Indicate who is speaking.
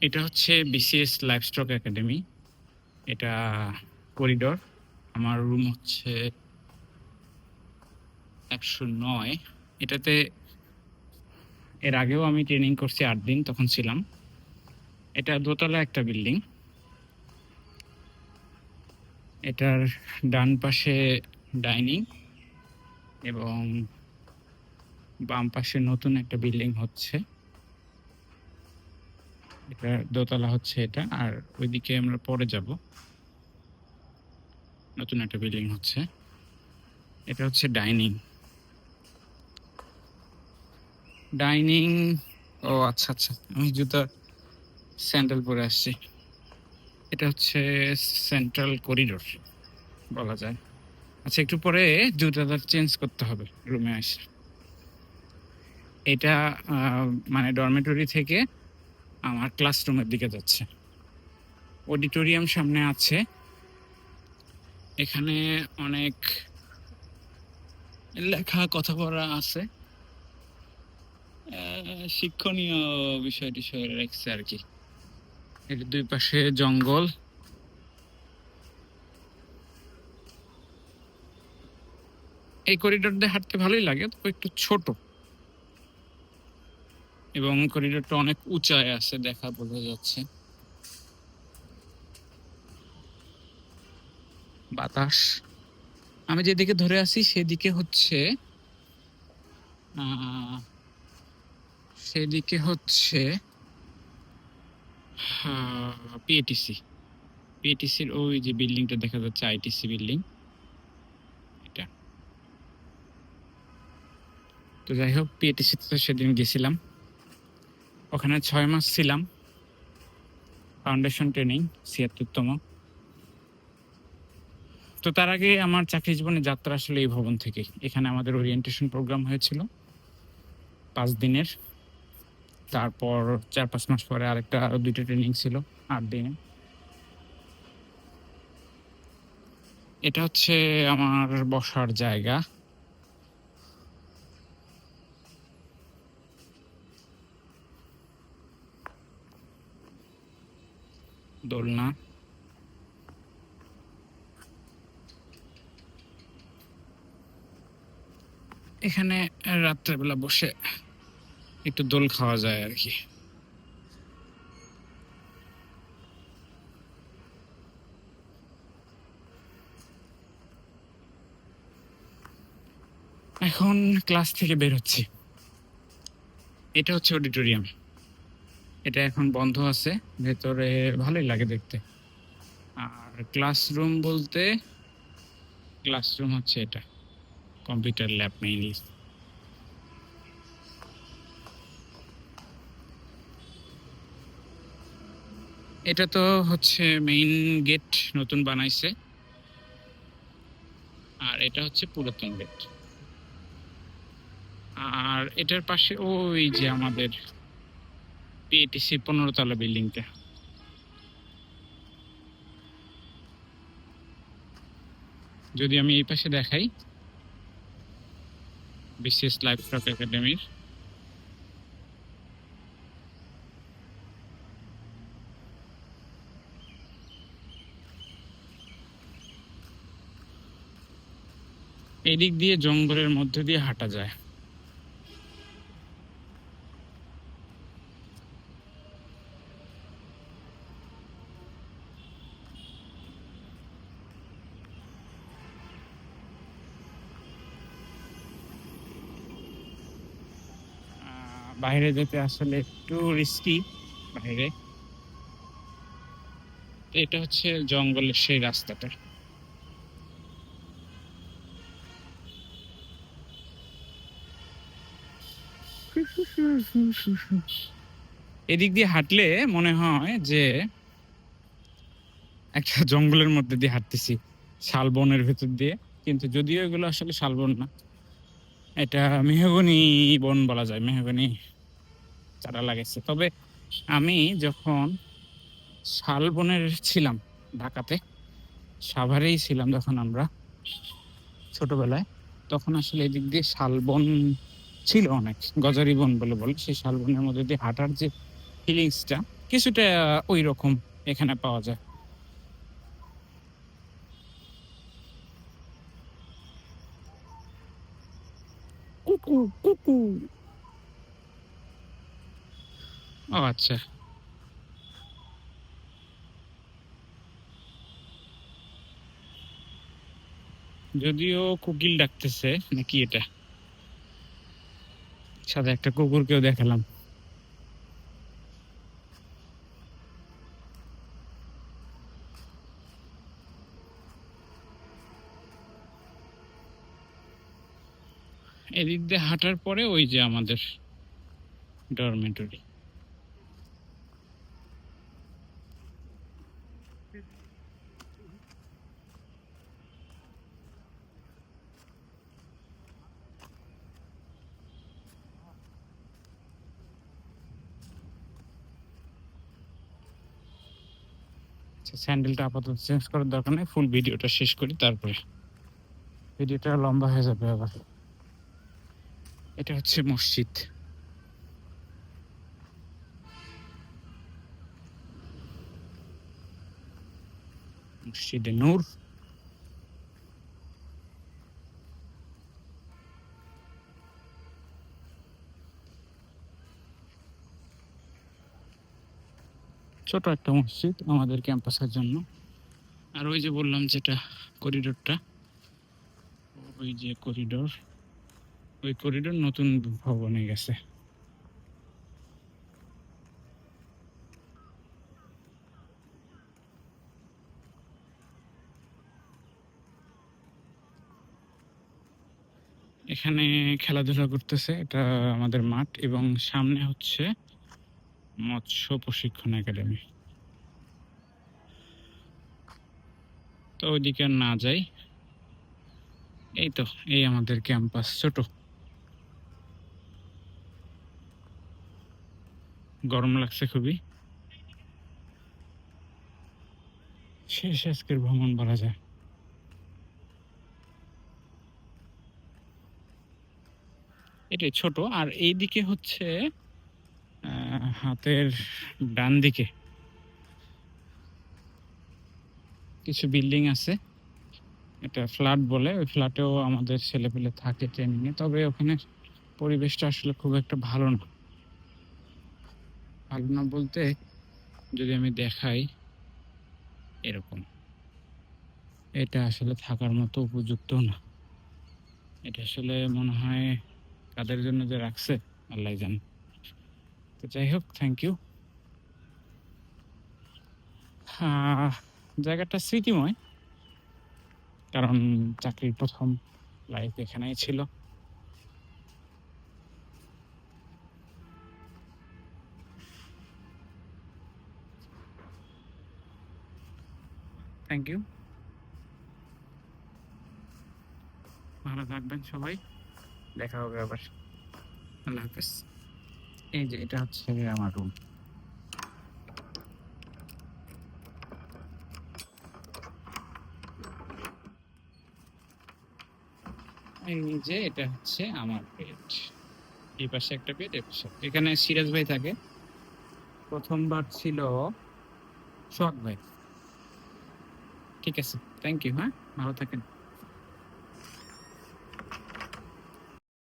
Speaker 1: এটা হচ্ছে BCS livestock academy. এটা করিডোর। আমার রুম হচ্ছে ১০৯। এটাতে এর আগেও আমি ট্রেনিং করছি ৮ দিন, তখন ছিলাম। এটা দোতলা একটা বিল্ডিং। এটার ডান পাশে ডাইনিং এবং বাম পাশে নতুন একটা বিল্ডিং হচ্ছে। এটা দোতলা হচ্ছে এটা, আর ওইদিকে আমরা পরে যাব। নতুন একটা বিল্ডিং হচ্ছে। এটা হচ্ছে ডাইনিং। ডাইনিং ও আচ্ছা আচ্ছা, আমি জুতা স্যান্ডেল পরে আসছি। এটা হচ্ছে সেন্ট্রাল করিডোর বলা যায়। আচ্ছা, একটু পরে জুতাটা চেঞ্জ করতে হবে রুমে এসে। এটা মানে ডরমেটরি থেকে আমার ক্লাসরুমের দিকে যাচ্ছে। অডিটোরিয়াম সামনে আছে। এখানে অনেক লেখা কথা বলা আছে। শিক্ষণীয় বিষয় টিষয় রাখছে আর কি। এর দুই পাশে জঙ্গল। এই করিডোর দিয়ে হাঁটতে ভালোই লাগে, তবে একটু ছোট এবং করিডোরটা অনেক উঁচায় আছে, দেখা বোঝা যাচ্ছে। বাতাস। আমি যেদিকে ধরে আছি সেদিকে হচ্ছে সেদিকে হচ্ছে পিএটিসি। পিএটিসির ওই যে বিল্ডিংটা দেখা যাচ্ছে, আইটিসি বিল্ডিং এটা। তো যাই হোক, পিএটিসি তো সেদিন গেছিলাম, ওখানে ৬ মাস ছিলাম। ফাউন্ডেশন ট্রেনিং ৭৬তম। তো তার আগে আমার চাকরি জীবনের যাত্রা আসলে এই ভবন থেকে। এখানে আমাদের ওরিয়েন্টেশন প্রোগ্রাম হয়েছিল ৫ দিনের। তারপর ৪-৫ মাস পরে আরেকটা আরো ২টা ট্রেনিং ছিল ৮ দিনে। এটা হচ্ছে আমার বসার জায়গা। দোলনা। এখানে রাত্রেবেলা বসে একটু দোল খাওয়া যায় আর কি। এখন ক্লাস থেকে বের হচ্ছি। এটা হচ্ছে অডিটোরিয়াম। এটা এখন বন্ধ আছে, ভেতরে ভালোই লাগে দেখতে। আর ক্লাসরুম বলতে, ক্লাসরুম হচ্ছে এটা, কম্পিউটার ল্যাব মেইনলি। এটা তো হচ্ছে মেইন গেট, নতুন বানাইছে। আর এটা হচ্ছে পুরাতন গেট। আর এটার পাশে ওই যে আমাদের পিএটিসি ১৫ তলা বিল্ডিংটা। যদি আমি এই পাশে দেখাই, বিসিএস লাইভস্টক একাডেমির এদিক দিয়ে জঙ্গলের মধ্যে দিয়ে হাঁটা যায়। বাইরে যেতে আসলে একটু রিস্কি বাইরে। এটা হচ্ছে জঙ্গলের সেই রাস্তাটা। এদিক দিয়ে হাঁটলে মনে হয় যে একটা জঙ্গলের মধ্যে দিয়ে হাঁটতেছি, শালবনের ভেতর দিয়ে। কিন্তু যদিও এগুলো আসলে শালবন না, এটা মেহগনি বন বলা যায়। মেহগনি চারা লাগাইছে। তবে আমি যখন শালবনের ছিলাম ঢাকাতে, সাভারেই ছিলাম যখন আমরা ছোটবেলায়, তখন আসলে এদিক দিয়ে শালবন ছিল অনেক, গজারি বন বলে বলে। সেই শালবনের মধ্যে দিয়ে হাঁটার যে ফিলিংসটা, কিছুটা ওই রকম এখানে পাওয়া যায়। কুকু কুকু। ও আচ্ছা, যদিও কোকিল ডাকতেছে নাকি এটা, সাথে একটা কুকুরকেও দেখালাম। এদিক দিয়ে হাঁটার পরে ওই যে আমাদের ডরমেটরি। স্যান্ডেলটা আপাতত চেঞ্জ করার দরকার নেই, ফুল ভিডিওটা শেষ করি তারপরে, ভিডিওটা লম্বা হয়ে যাবে আবার। এটা হচ্ছে মসজিদ, মসজিদে নূর। ছোট একটা মসজিদ আমাদের ক্যাম্পাসের জন্য। আর ওই যে বললাম যেটা করিডোরটা, ওই যে করিডোর, ওই করিডোর নতুন ভবনে গেছে। এখানে খেলাধুলা করতেছে, এটা আমাদের মাঠ, এবং সামনে হচ্ছে মৎস্য প্রশিক্ষণ একাডেমি। তো ওইদিকে আর না যাই, এই তো এই আমাদের ক্যাম্পাস ছোট। গরম লাগছে খুবই, শেষ আজকের ভ্রমণ বলা যায়। এটাই ছোট। আর এইদিকে হচ্ছে হাতের ডান দিকে কিছু বিল্ডিং আছে, এটা ফ্ল্যাট বলে। ওই ফ্ল্যাটেও আমাদের ছেলেপেলে থাকে ট্রেনিংয়ে, তবে ওখানে পরিবেশটা আসলে খুব একটা ভালো না। ভালো না বলতে, যদি আমি দেখাই এরকম, এটা আসলে থাকার মতো উপযুক্ত না। এটা আসলে মনে হয় কাদের জন্য যে রাখছে আল্লাহ জানে। তো যাই হোক, থ্যাংক ইউ। জায়গাটা স্মৃতিময়, কারণ চাকরির প্রথম লাইফ এখানেই ছিল। থ্যাংক ইউ, ভালো থাকবেন সবাই, দেখা হবে আবার। আল্লাহ হাফেজ। এই যে এটা হচ্ছে আমার রুম। এই যে এটা হচ্ছে আমার বেড, এই পাশে একটা বেড, এ পাশে। এখানে সিরাজ ভাই থাকে, প্রথমবার ছিল সোহাগ ভাই। ঠিক আছে, থ্যাংক ইউ, হ্যাঁ, ভালো থাকেন।